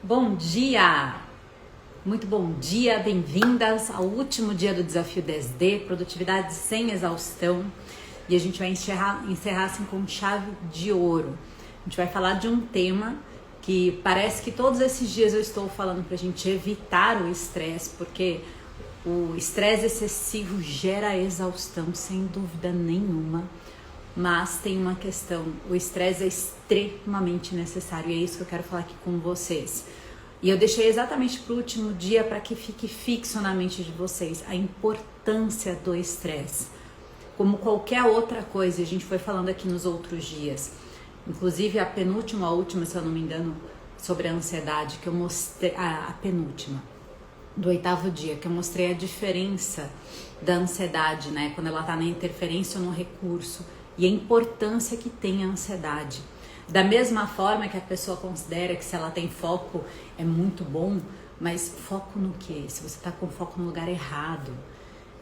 Bom dia! Muito bom dia, bem-vindas ao último dia do Desafio 10D, produtividade sem exaustão. E a gente vai encerrar assim com chave de ouro. A gente vai falar de um tema que parece que todos esses dias eu estou falando pra gente evitar o estresse, porque o estresse excessivo gera exaustão, sem dúvida nenhuma. Mas tem uma questão, o estresse é extremamente necessário e é isso que eu quero falar aqui com vocês. E eu deixei exatamente para o último dia para que fique fixo na mente de vocês a importância do estresse. Como qualquer outra coisa, a gente foi falando aqui nos outros dias. Inclusive a última, se eu não me engano, sobre a ansiedade, que eu mostrei, a penúltima, do 8º dia, que eu mostrei a diferença da ansiedade, né? Quando ela está na interferência ou no recurso. E a importância que tem a ansiedade. Da mesma forma que a pessoa considera que se ela tem foco é muito bom, mas foco no quê? Se você está com foco no lugar errado,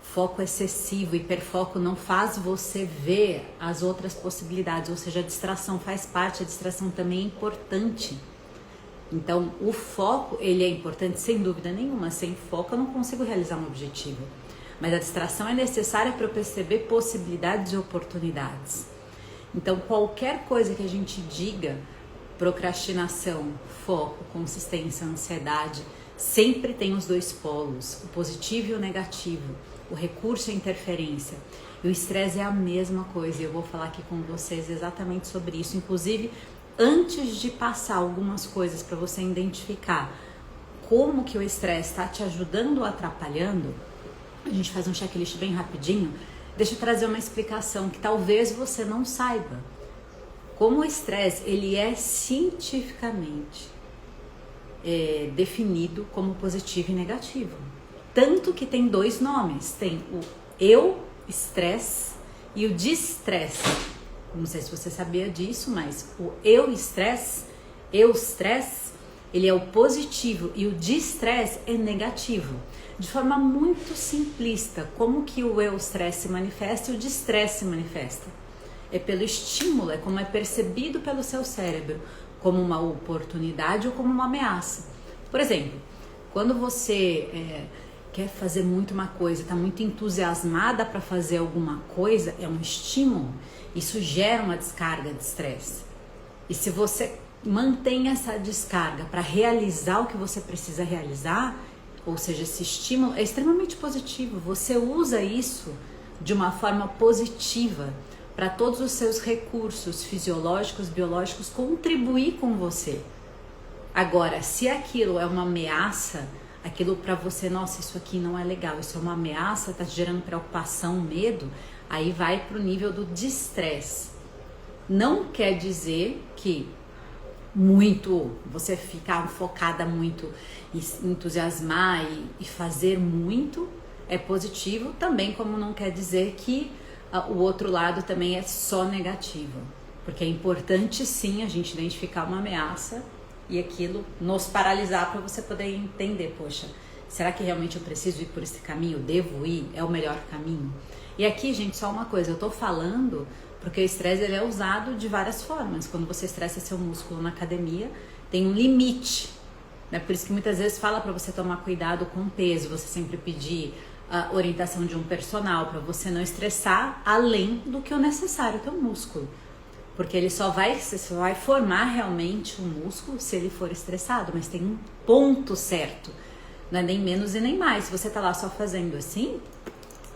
foco excessivo, hiperfoco não faz você ver as outras possibilidades, ou seja, a distração faz parte, a distração também é importante. Então, o foco, ele é importante sem dúvida nenhuma, sem foco eu não consigo realizar um objetivo. Mas a distração é necessária para eu perceber possibilidades e oportunidades. Então, qualquer coisa que a gente diga, procrastinação, foco, consistência, ansiedade, sempre tem os dois polos, o positivo e o negativo, o recurso e a interferência. E o estresse é a mesma coisa, e eu vou falar aqui com vocês exatamente sobre isso. Inclusive, antes de passar algumas coisas para você identificar como que o estresse está te ajudando ou atrapalhando, a gente faz um checklist bem rapidinho. Deixa eu trazer uma explicação que talvez você não saiba. Como o estresse, ele é cientificamente definido como positivo e negativo. Tanto que tem dois nomes. Tem o eu-estresse e o distresse. Não sei se você sabia disso, mas o eu-estresse, ele é o positivo e o distresse é negativo. De forma muito simplista, como que o eu-estresse se manifesta e o distresse se manifesta? É pelo estímulo, é como é percebido pelo seu cérebro, como uma oportunidade ou como uma ameaça. Por exemplo, quando você quer fazer muito uma coisa, está muito entusiasmada para fazer alguma coisa, é um estímulo, isso gera uma descarga de estresse. E se você mantém essa descarga para realizar o que você precisa realizar, ou seja, esse estímulo é extremamente positivo. Você usa isso de uma forma positiva para todos os seus recursos fisiológicos, biológicos contribuir com você. Agora, se aquilo é uma ameaça, aquilo para você, nossa, isso aqui não é legal, isso é uma ameaça, está te gerando preocupação, medo, aí vai para o nível do distresse. Não quer dizer que você ficar focada muito e entusiasmar e fazer muito é positivo, também como não quer dizer que o outro lado também é só negativo, porque é importante sim a gente identificar uma ameaça e aquilo nos paralisar para você poder entender, poxa, será que realmente eu preciso ir por esse caminho? Devo ir? É o melhor caminho? E aqui, gente, só uma coisa, eu tô falando porque o estresse ele é usado de várias formas. Quando você estressa seu músculo na academia, tem um limite, né? Por isso que muitas vezes fala para você tomar cuidado com o peso, você sempre pedir a orientação de um personal para você não estressar além do que o necessário teu músculo. Porque ele só vai formar realmente o músculo se ele for estressado, mas tem um ponto certo, não é nem menos e nem mais. Se você tá lá só fazendo assim,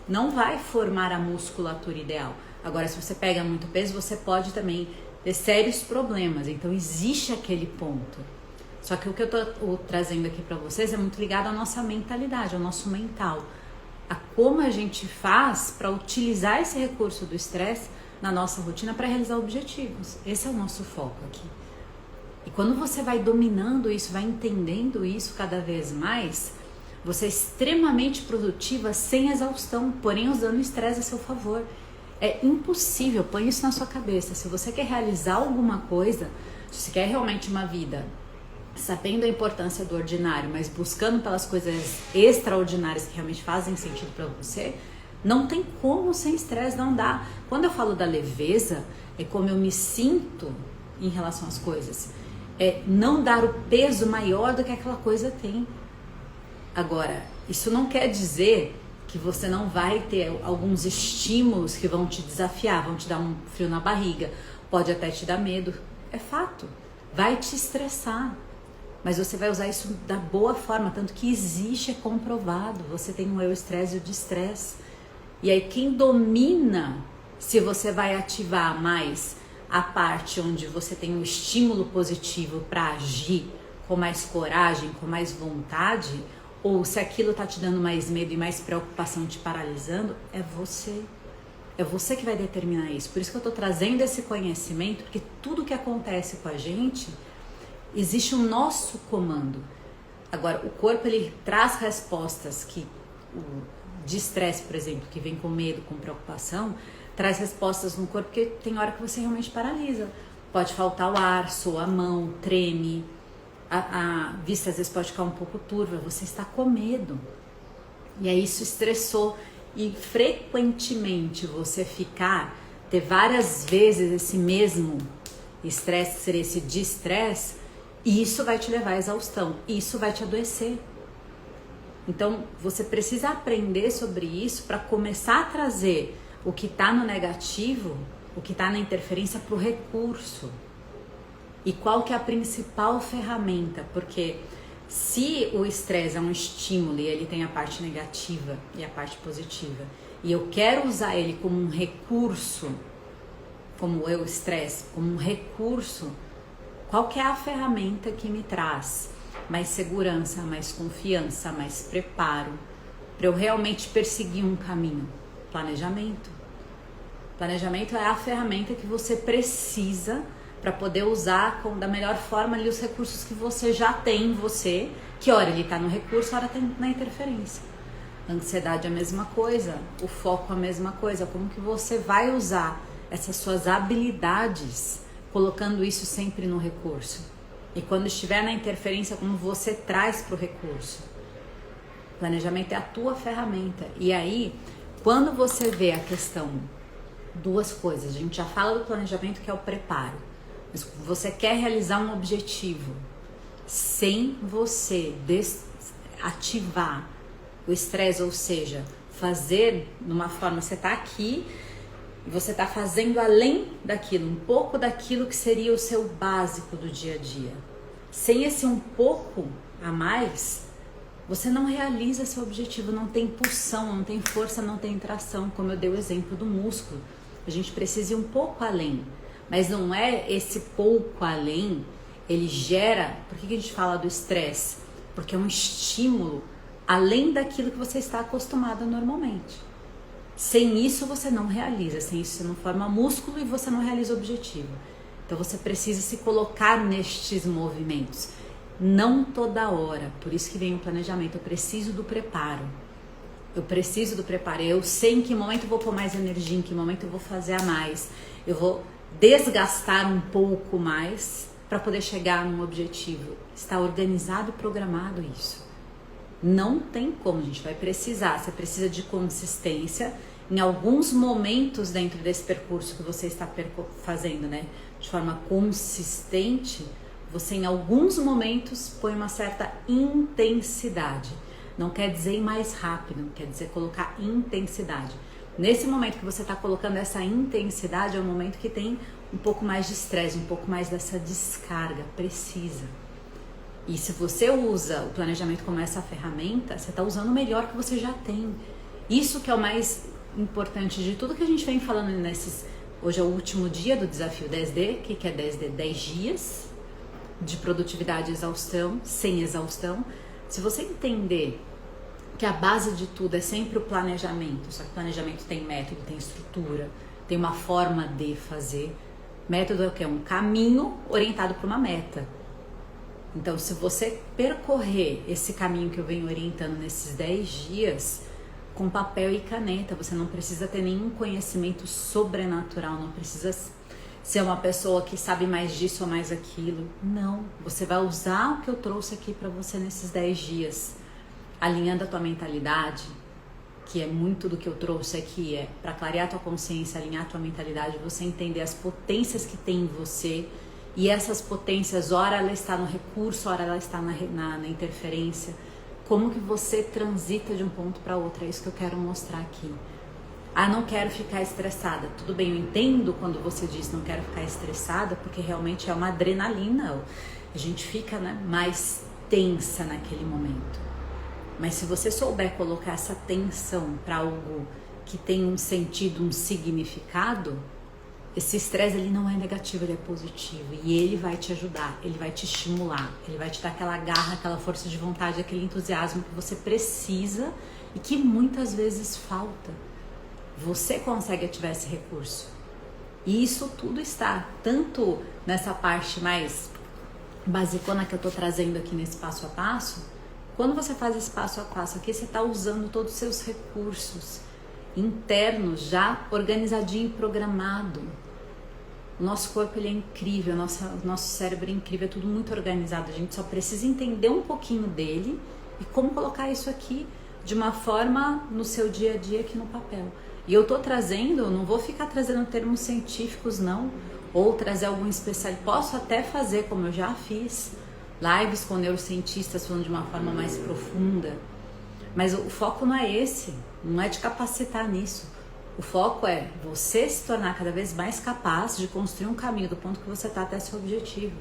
não vai formar a musculatura ideal. Agora, se você pega muito peso, você pode também ter sérios problemas. Então, existe aquele ponto. Só que o que eu tô trazendo aqui para vocês é muito ligado à nossa mentalidade, ao nosso mental. A como a gente faz para utilizar esse recurso do estresse na nossa rotina para realizar objetivos. Esse é o nosso foco aqui. E quando você vai dominando isso, vai entendendo isso cada vez mais, você é extremamente produtiva sem exaustão, porém usando o estresse a seu favor. É impossível, põe isso na sua cabeça. Se você quer realizar alguma coisa, se você quer realmente uma vida sabendo a importância do ordinário, mas buscando pelas coisas extraordinárias que realmente fazem sentido para você, não tem como sem estresse, não dá. Quando eu falo da leveza, é como eu me sinto em relação às coisas. é não dar o peso maior do que aquela coisa tem. Agora, isso não quer dizer que você não vai ter alguns estímulos que vão te desafiar, vão te dar um frio na barriga, pode até te dar medo, é fato, vai te estressar, mas você vai usar isso da boa forma, tanto que existe, é comprovado, você tem o eustresse e o distresse, e aí quem domina se você vai ativar mais a parte onde você tem um estímulo positivo para agir com mais coragem, com mais vontade, ou se aquilo tá te dando mais medo e mais preocupação, te paralisando, é você. É você que vai determinar isso. Por isso que eu tô trazendo esse conhecimento, porque tudo que acontece com a gente, existe um nosso comando. Agora, o corpo, ele traz respostas que, de estresse, por exemplo, que vem com medo, com preocupação, traz respostas no corpo, porque tem hora que você realmente paralisa. Pode faltar o ar, soa a mão, treme, a vista às vezes pode ficar um pouco turva, você está com medo. E aí isso estressou. E frequentemente você ter várias vezes esse mesmo estresse, ser esse distresse, isso vai te levar à exaustão, isso vai te adoecer. Então você precisa aprender sobre isso para começar a trazer o que está no negativo, o que está na interferência para o recurso. E qual que é a principal ferramenta? Porque se o estresse é um estímulo e ele tem a parte negativa e a parte positiva, e eu quero usar ele como um recurso, como o estresse, como um recurso, qual que é a ferramenta que me traz mais segurança, mais confiança, mais preparo, para eu realmente perseguir um caminho? Planejamento. Planejamento é a ferramenta que você precisa para poder usar da melhor forma ali os recursos que você já tem em você, que hora ele está no recurso, hora tem na interferência. A ansiedade é a mesma coisa, o foco é a mesma coisa. Como que você vai usar essas suas habilidades, colocando isso sempre no recurso? E quando estiver na interferência, como você traz para o recurso? Planejamento é a tua ferramenta. E aí, quando você vê a questão, duas coisas, a gente já fala do planejamento, que é o preparo. Mas você quer realizar um objetivo sem você ativar o estresse, ou seja, fazer de uma forma, você está aqui e você está fazendo além daquilo, um pouco daquilo que seria o seu básico do dia a dia. Sem esse um pouco a mais, você não realiza seu objetivo, não tem impulsão, não tem força, não tem tração, como eu dei o exemplo do músculo. A gente precisa ir um pouco além. Mas não é esse pouco além, ele gera... Por que a gente fala do estresse? Porque é um estímulo além daquilo que você está acostumado normalmente. Sem isso você não realiza, sem isso você não forma músculo e você não realiza o objetivo. Então você precisa se colocar nestes movimentos, não toda hora. Por isso que vem o planejamento, eu preciso do preparo. Eu preciso do preparo, eu sei em que momento eu vou pôr mais energia, em que momento eu vou fazer a mais, eu vou desgastar um pouco mais para poder chegar num objetivo. Está organizado e programado isso. Não tem como, a gente vai precisar. Você precisa de consistência em alguns momentos dentro desse percurso que você está fazendo, né? De forma consistente, você em alguns momentos põe uma certa intensidade. Não quer dizer ir mais rápido, quer dizer colocar intensidade. Nesse momento que você está colocando essa intensidade, é o momento que tem um pouco mais de estresse, um pouco mais dessa descarga, precisa. E se você usa o planejamento como essa ferramenta, você está usando o melhor que você já tem. Isso que é o mais importante de tudo que a gente vem falando nesses... Hoje é o último dia do desafio 10D, que é 10D, 10 dias de produtividade e exaustão, sem exaustão. Se você entender que a base de tudo é sempre o planejamento, só que o planejamento tem método, tem estrutura, tem uma forma de fazer. Método é o quê? Um caminho orientado para uma meta. Então, se você percorrer esse caminho que eu venho orientando nesses 10 dias, com papel e caneta, você não precisa ter nenhum conhecimento sobrenatural, não precisa ser uma pessoa que sabe mais disso ou mais aquilo. Não, você vai usar o que eu trouxe aqui para você nesses 10 dias. Alinhando a tua mentalidade, que é muito do que eu trouxe aqui, é para clarear a tua consciência, alinhar a tua mentalidade, você entender as potências que tem em você E essas potências, ora ela está no recurso, ora ela está na interferência. Como que você transita de um ponto para outro? É isso que eu quero mostrar aqui. Ah, não quero ficar estressada. Tudo bem, eu entendo quando você diz não quero ficar estressada, porque realmente é uma adrenalina. A gente fica, né, mais tensa naquele momento. Mas se você souber colocar essa tensão para algo que tem um sentido, um significado, esse estresse ele não é negativo, ele é positivo. E ele vai te ajudar, ele vai te estimular, ele vai te dar aquela garra, aquela força de vontade, aquele entusiasmo que você precisa e que muitas vezes falta. Você consegue ativar esse recurso. E isso tudo está tanto nessa parte mais basicona que eu tô trazendo aqui nesse passo a passo. Quando você faz esse passo a passo aqui, você está usando todos os seus recursos internos já organizadinho e programado. O nosso corpo ele é incrível, o nosso cérebro é incrível, é tudo muito organizado. A gente só precisa entender um pouquinho dele e como colocar isso aqui de uma forma no seu dia a dia aqui no papel. E eu tô trazendo, não vou ficar trazendo termos científicos não, ou trazer algum especial. Posso até fazer, como eu já fiz, lives com neurocientistas falando de uma forma mais profunda. Mas o foco não é esse, não é te capacitar nisso. O foco é você se tornar cada vez mais capaz de construir um caminho do ponto que você está até seu objetivo.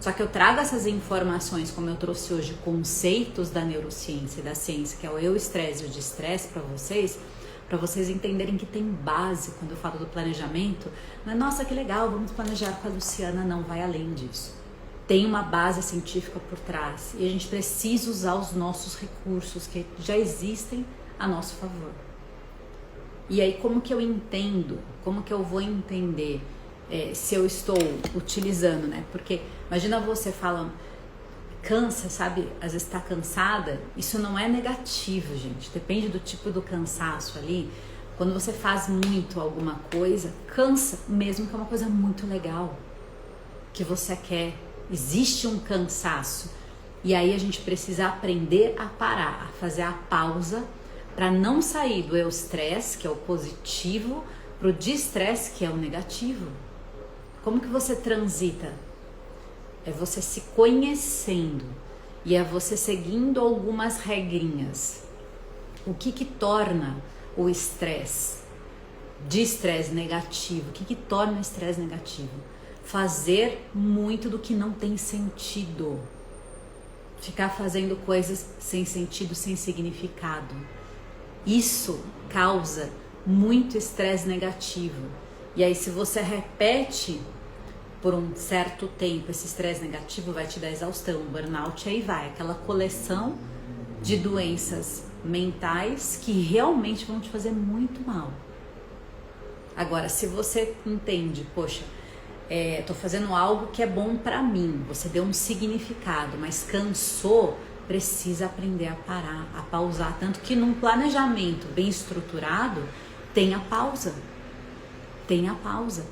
Só que eu trago essas informações, como eu trouxe hoje, conceitos da neurociência e da ciência, que é o eustresse e o distresse para vocês entenderem que tem base. Quando eu falo do planejamento, não é nossa que legal, vamos planejar com a Luciana, não, vai além disso. Tem uma base científica por trás e a gente precisa usar os nossos recursos que já existem a nosso favor. E aí como que eu entendo, como que eu vou entender se eu estou utilizando, né? Porque imagina você falando, cansa, sabe? Às vezes tá cansada, isso não é negativo, gente. Depende do tipo do cansaço ali. Quando você faz muito alguma coisa, cansa, mesmo que é uma coisa muito legal, que você quer. Existe um cansaço. E aí a gente precisa aprender a parar, a fazer a pausa, para não sair do eustresse, que é o positivo, pro distresse, que é o negativo. Como que você transita? É você se conhecendo e é você seguindo algumas regrinhas. O que torna o estresse de estresse negativo? O que torna o estresse negativo? Fazer muito do que não tem sentido. Ficar fazendo coisas sem sentido, sem significado. Isso causa muito estresse negativo. E aí se você repete por um certo tempo, esse estresse negativo vai te dar exaustão, burnout, aí vai, aquela coleção de doenças mentais que realmente vão te fazer muito mal. Agora, se você entende, poxa, tô fazendo algo que é bom pra mim, você deu um significado, mas cansou, precisa aprender a parar, a pausar, tanto que num planejamento bem estruturado, tem a pausa,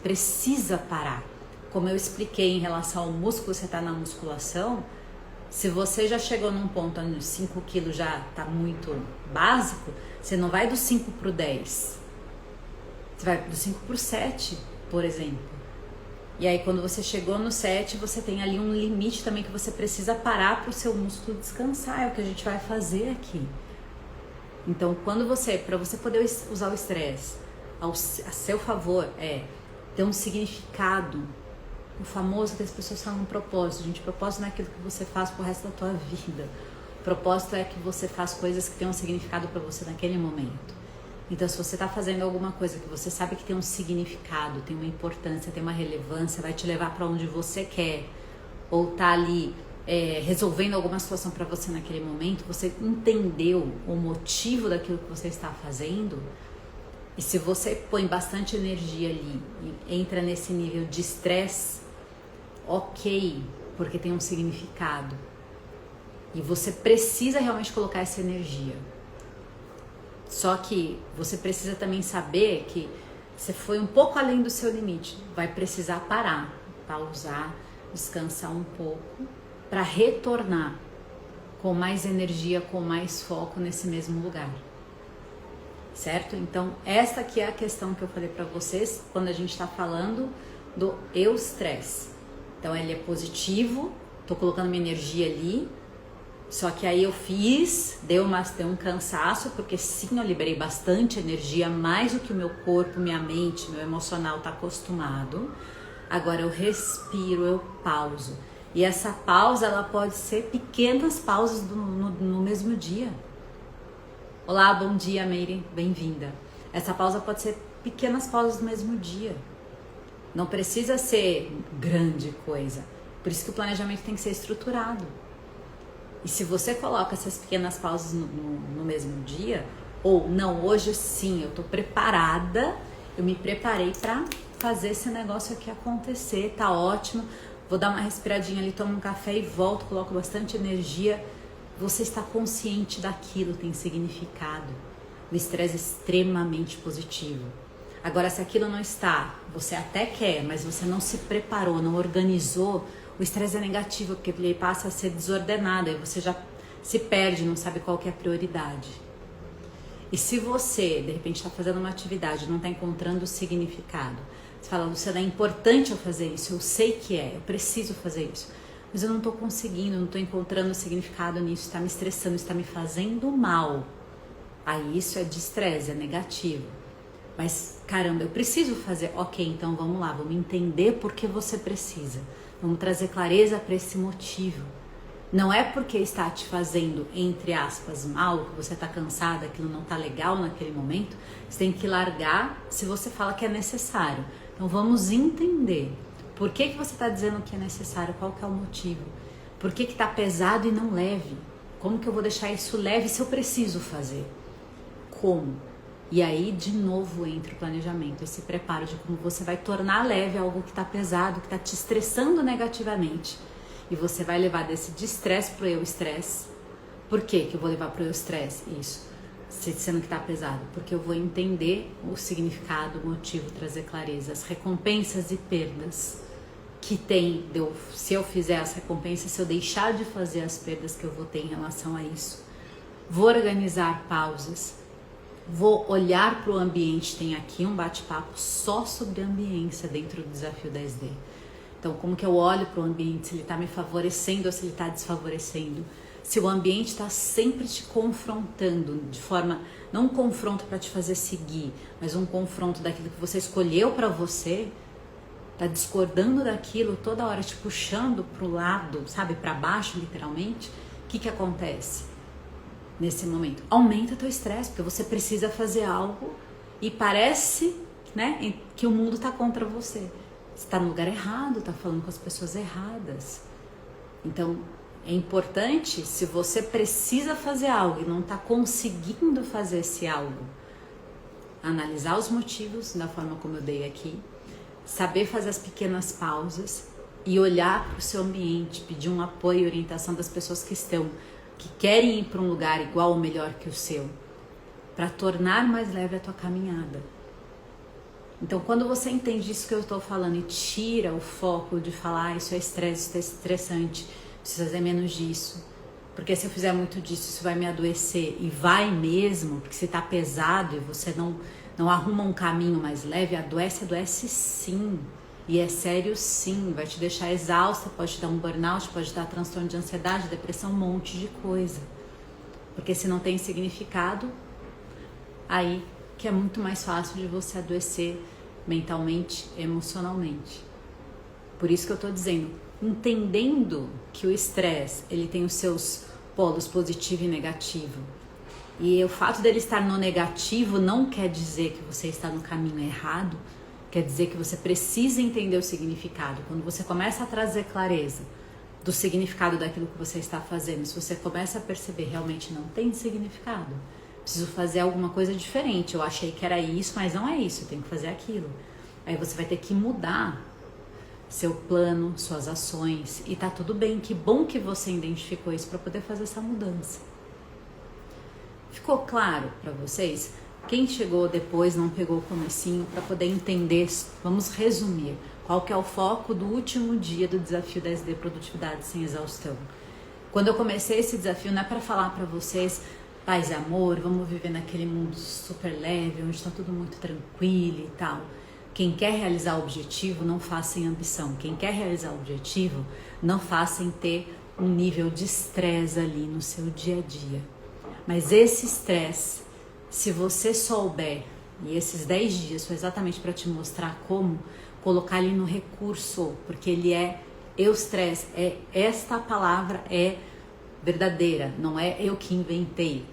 precisa parar. Como eu expliquei em relação ao músculo, você está na musculação, se você já chegou num ponto onde 5 quilos já está muito básico, você não vai do 5 para o 10, você vai do 5 para o 7, por exemplo. E aí quando você chegou no 7, você tem ali um limite também que você precisa parar para o seu músculo descansar, é o que a gente vai fazer aqui. Então quando para você poder usar o estresse a seu favor, ter um significado. O famoso que as pessoas falam propósito. Gente, propósito não é aquilo que você faz pro resto da tua vida. O propósito é que você faz coisas que tenham um significado para você naquele momento. Então, se você tá fazendo alguma coisa que você sabe que tem um significado, tem uma importância, tem uma relevância, vai te levar para onde você quer, ou tá ali resolvendo alguma situação para você naquele momento, você entendeu o motivo daquilo que você está fazendo. E se você põe bastante energia ali e entra nesse nível de estresse, ok, porque tem um significado. E você precisa realmente colocar essa energia. Só que você precisa também saber que você foi um pouco além do seu limite. Vai precisar parar, pausar, descansar um pouco para retornar com mais energia, com mais foco nesse mesmo lugar. Certo? Então, essa aqui é a questão que eu falei para vocês quando a gente está falando do eustresse. Então ele é positivo, tô colocando minha energia ali. Só que aí eu fiz, deu um cansaço, porque sim, eu liberei bastante energia, mais do que o meu corpo, minha mente, meu emocional tá acostumado. Agora eu respiro, eu pauso. E essa pausa, ela pode ser pequenas pausas no mesmo dia. Olá, bom dia, Meire, bem-vinda. Essa pausa pode ser pequenas pausas no mesmo dia. Não precisa ser grande coisa. Por isso que o planejamento tem que ser estruturado. E se você coloca essas pequenas pausas no mesmo dia, ou não, hoje sim, eu tô preparada, eu me preparei para fazer esse negócio aqui acontecer, tá ótimo, vou dar uma respiradinha ali, tomo um café e volto, coloco bastante energia. Você está consciente daquilo, tem significado. O estresse é extremamente positivo. Agora, se aquilo não está, você até quer, mas você não se preparou, não organizou, o estresse é negativo, porque ele passa a ser desordenado, aí você já se perde, não sabe qual que é a prioridade. E se você, de repente, está fazendo uma atividade, não está encontrando o significado, você fala, Luciana, é importante eu fazer isso, eu sei que é, eu preciso fazer isso, mas eu não estou conseguindo, não estou encontrando o significado nisso, está me estressando, está me fazendo mal. Aí isso é de estresse, é negativo. Mas, caramba, eu preciso fazer. Ok, então vamos lá, vamos entender por que você precisa. Vamos trazer clareza para esse motivo. Não é porque está te fazendo, entre aspas, mal, que você está cansada, aquilo não está legal naquele momento. Você tem que largar se você fala que é necessário. Então vamos entender. Por que você está dizendo que é necessário? Qual que é o motivo? Por que está pesado e não leve? Como que eu vou deixar isso leve se eu preciso fazer? Como? E aí, de novo, entra o planejamento, esse preparo de como você vai tornar leve algo que está pesado, que está te estressando negativamente. E você vai levar desse estresse para o eu-estresse. Por que eu vou levar para o eu-estresse? Isso, sendo que está pesado. Porque eu vou entender o significado, o motivo, trazer clareza, as recompensas e perdas que tem, se eu fizer as recompensas, se eu deixar de fazer as perdas que eu vou ter em relação a isso. Vou organizar pausas. Vou olhar para o ambiente, tem aqui um bate-papo só sobre ambiência dentro do Desafio 10D. Então, como que eu olho para o ambiente, se ele está me favorecendo ou se ele está desfavorecendo. Se o ambiente está sempre te confrontando, de forma, não um confronto para te fazer seguir, mas um confronto daquilo que você escolheu para você, está discordando daquilo, toda hora te puxando para o lado, sabe, para baixo literalmente, o que acontece? Nesse momento, aumenta teu estresse, porque você precisa fazer algo e parece, né, que o mundo está contra você. Você está no lugar errado, está falando com as pessoas erradas. Então, é importante, se você precisa fazer algo e não está conseguindo fazer esse algo, analisar os motivos da forma como eu dei aqui, saber fazer as pequenas pausas e olhar para o seu ambiente, pedir um apoio e orientação das pessoas que querem ir para um lugar igual ou melhor que o seu, para tornar mais leve a tua caminhada. Então, quando você entende isso que eu estou falando e tira o foco de falar, isso é estresse, isso é estressante, preciso fazer menos disso, porque se eu fizer muito disso, isso vai me adoecer, e vai mesmo, porque se está pesado e você não arruma um caminho mais leve, adoece sim. E é sério sim, vai te deixar exausta, pode te dar um burnout, pode te dar transtorno de ansiedade, depressão, um monte de coisa. Porque se não tem significado, aí que é muito mais fácil de você adoecer mentalmente, emocionalmente. Por isso que eu tô dizendo, entendendo que o estresse, ele tem os seus polos positivo e negativo. E o fato dele estar no negativo não quer dizer que você está no caminho errado, quer dizer que você precisa entender o significado. Quando você começa a trazer clareza do significado daquilo que você está fazendo, se você começa a perceber realmente não tem significado, preciso fazer alguma coisa diferente, eu achei que era isso, mas não é isso, eu tenho que fazer aquilo. Aí você vai ter que mudar seu plano, suas ações, e tá tudo bem, que bom que você identificou isso para poder fazer essa mudança. Ficou claro para vocês? Quem chegou depois não pegou o comecinho para poder entender, vamos resumir, qual que é o foco do último dia do Desafio 10D Produtividade Sem Exaustão. Quando eu comecei esse desafio, não é para falar para vocês, paz e amor, vamos viver naquele mundo super leve, onde está tudo muito tranquilo e tal. Quem quer realizar o objetivo, não faça sem ambição. Quem quer realizar o objetivo, não faça sem ter um nível de estresse ali no seu dia a dia. Mas esse estresse, se você souber, e esses 10 dias foi exatamente para te mostrar como colocar ele no recurso, porque ele é eustress, esta palavra é verdadeira, não é eu que inventei,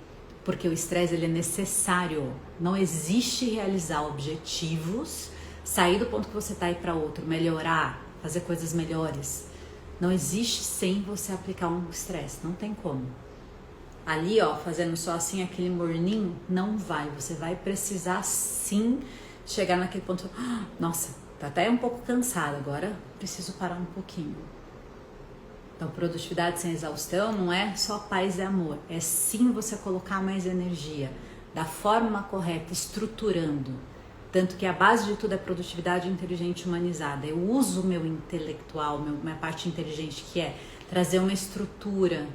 porque o estresse ele é necessário. Não existe realizar objetivos, sair do ponto que você está e ir para outro, melhorar, fazer coisas melhores. Não existe sem você aplicar um estresse, não tem como. Ali, ó, fazendo só assim aquele morninho, não vai. Você vai precisar sim chegar naquele ponto. Nossa, tá até um pouco cansado, agora preciso parar um pouquinho. Então, produtividade sem exaustão não é só paz e amor, é sim você colocar mais energia, da forma correta, estruturando. Tanto que a base de tudo é produtividade inteligente humanizada. Eu uso o meu intelectual, minha parte inteligente, que é trazer uma estrutura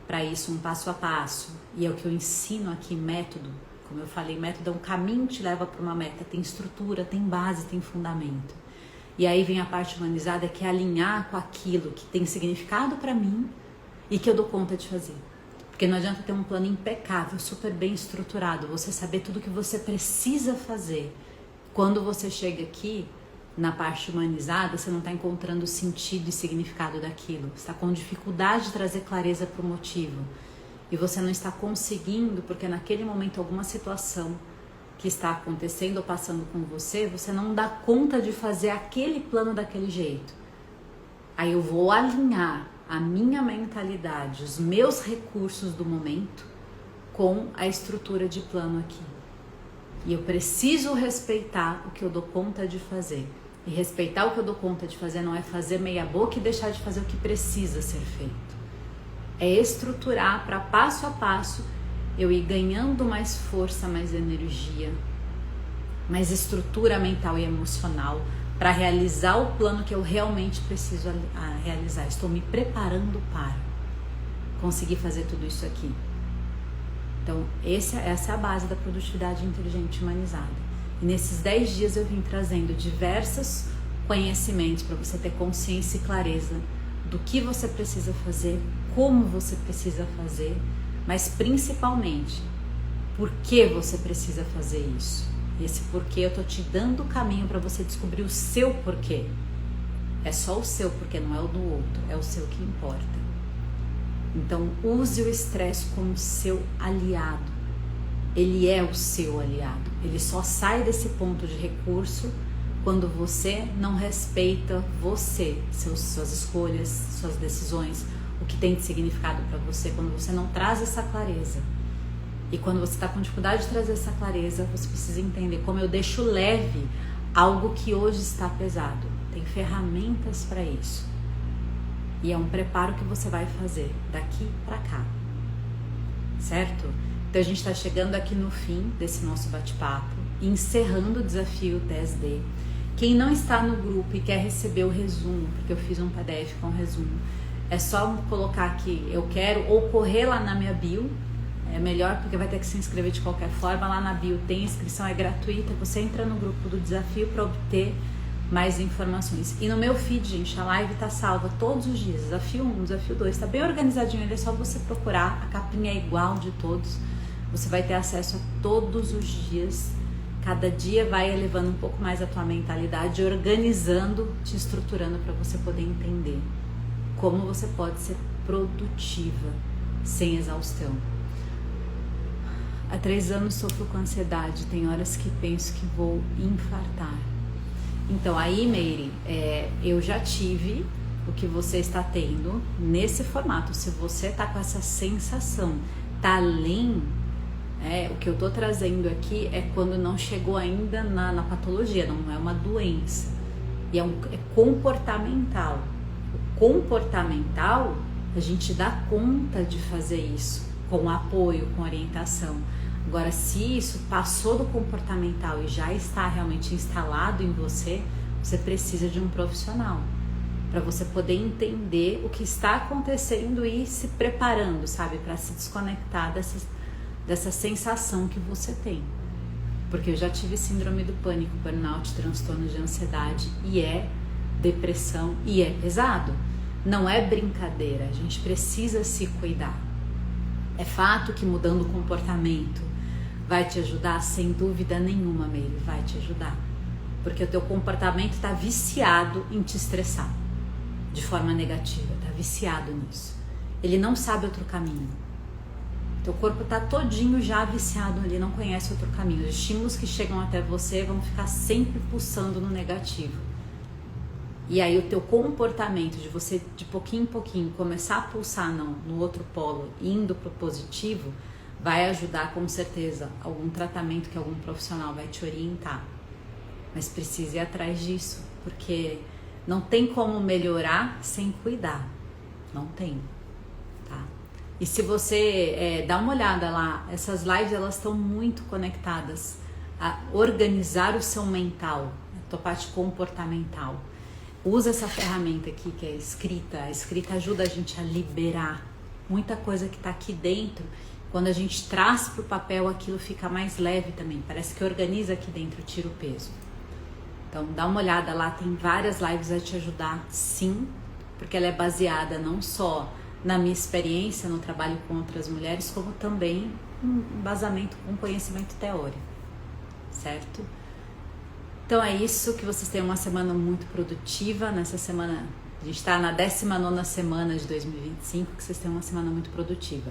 para isso, um passo a passo. E é o que eu ensino aqui, método. Como eu falei, método é um caminho que te leva para uma meta. Tem estrutura, tem base, tem fundamento. E aí vem a parte humanizada, que é alinhar com aquilo que tem significado para mim e que eu dou conta de fazer. Porque não adianta ter um plano impecável, super bem estruturado, você saber tudo que você precisa fazer. Quando você chega aqui, na parte humanizada, você não está encontrando sentido e significado daquilo. Você está com dificuldade de trazer clareza para o motivo. E você não está conseguindo, porque naquele momento alguma situação que está acontecendo ou passando com você, você não dá conta de fazer aquele plano daquele jeito. Aí eu vou alinhar a minha mentalidade, os meus recursos do momento com a estrutura de plano aqui. E eu preciso respeitar o que eu dou conta de fazer. E respeitar o que eu dou conta de fazer não é fazer meia boca e deixar de fazer o que precisa ser feito. É estruturar para passo a passo eu ir ganhando mais força, mais energia, mais estrutura mental e emocional para realizar o plano que eu realmente preciso realizar. Estou me preparando para conseguir fazer tudo isso aqui. Então, essa é a base da produtividade inteligente humanizada. E nesses 10 dias eu vim trazendo diversos conhecimentos para você ter consciência e clareza do que você precisa fazer, como você precisa fazer, mas principalmente, por que você precisa fazer isso. E esse porquê eu tô te dando o caminho para você descobrir o seu porquê. É só o seu porquê, não é o do outro, é o seu que importa. Então, use o estresse como seu aliado. Ele é o seu aliado. Ele só sai desse ponto de recurso quando você não respeita você, suas escolhas, suas decisões, o que tem de significado para você, quando você não traz essa clareza. E quando você está com dificuldade de trazer essa clareza, você precisa entender como eu deixo leve algo que hoje está pesado. Tem ferramentas para isso. E é um preparo que você vai fazer daqui para cá. Certo? Então a gente está chegando aqui no fim desse nosso bate-papo, encerrando o desafio 10D. Quem não está no grupo e quer receber o resumo, porque eu fiz um PDF com resumo, é só colocar aqui, eu quero, ou correr lá na minha bio, é melhor porque vai ter que se inscrever de qualquer forma. Lá na bio tem inscrição, é gratuita, você entra no grupo do desafio para obter mais informações. E no meu feed, gente, a live tá salva todos os dias, desafio 1, desafio 2, tá bem organizadinho, ele é só você procurar, a capinha é igual de todos, você vai ter acesso a todos os dias. Cada dia vai elevando um pouco mais a tua mentalidade, organizando, te estruturando para você poder entender como você pode ser produtiva sem exaustão. Há 3 anos sofro com ansiedade, tem horas que penso que vou infartar. Então aí, Meire, eu já tive o que você está tendo nesse formato. Se você está com essa sensação, tá além... o que eu tô trazendo aqui é quando não chegou ainda na patologia, não é uma doença. E é comportamental. O comportamental, a gente dá conta de fazer isso, com apoio, com orientação. Agora, se isso passou do comportamental e já está realmente instalado em você, você precisa de um profissional para você poder entender o que está acontecendo e ir se preparando, sabe, para se desconectar dessa sensação que você tem. Porque eu já tive síndrome do pânico, burnout, transtorno de ansiedade, e é depressão, e é pesado. Não é brincadeira, a gente precisa se cuidar. É fato que mudando o comportamento vai te ajudar? Sem dúvida nenhuma, Meire, vai te ajudar. Porque o teu comportamento está viciado em te estressar de forma negativa, está viciado nisso. Ele não sabe outro caminho. Teu corpo está todinho já viciado, ele não conhece outro caminho. Os estímulos que chegam até você vão ficar sempre pulsando no negativo. E aí o teu comportamento de você de pouquinho em pouquinho começar a pulsar no outro polo, indo para o positivo, vai ajudar com certeza algum tratamento que algum profissional vai te orientar. Mas precisa ir atrás disso, porque não tem como melhorar sem cuidar. Não tem, tá? E se você dá uma olhada lá, essas lives elas estão muito conectadas a organizar o seu mental, a tua parte comportamental. Usa essa ferramenta aqui que é a escrita. A escrita ajuda a gente a liberar muita coisa que está aqui dentro. Quando a gente traz para o papel, aquilo fica mais leve também. Parece que organiza aqui dentro, tira o peso. Então dá uma olhada lá, tem várias lives a te ajudar, sim, porque ela é baseada não só na minha experiência no trabalho com outras mulheres, como também um embasamento com conhecimento teórico, certo? Então é isso, que vocês tenham uma semana muito produtiva. Nessa semana, a gente está na 19ª semana de 2025, que vocês tenham uma semana muito produtiva.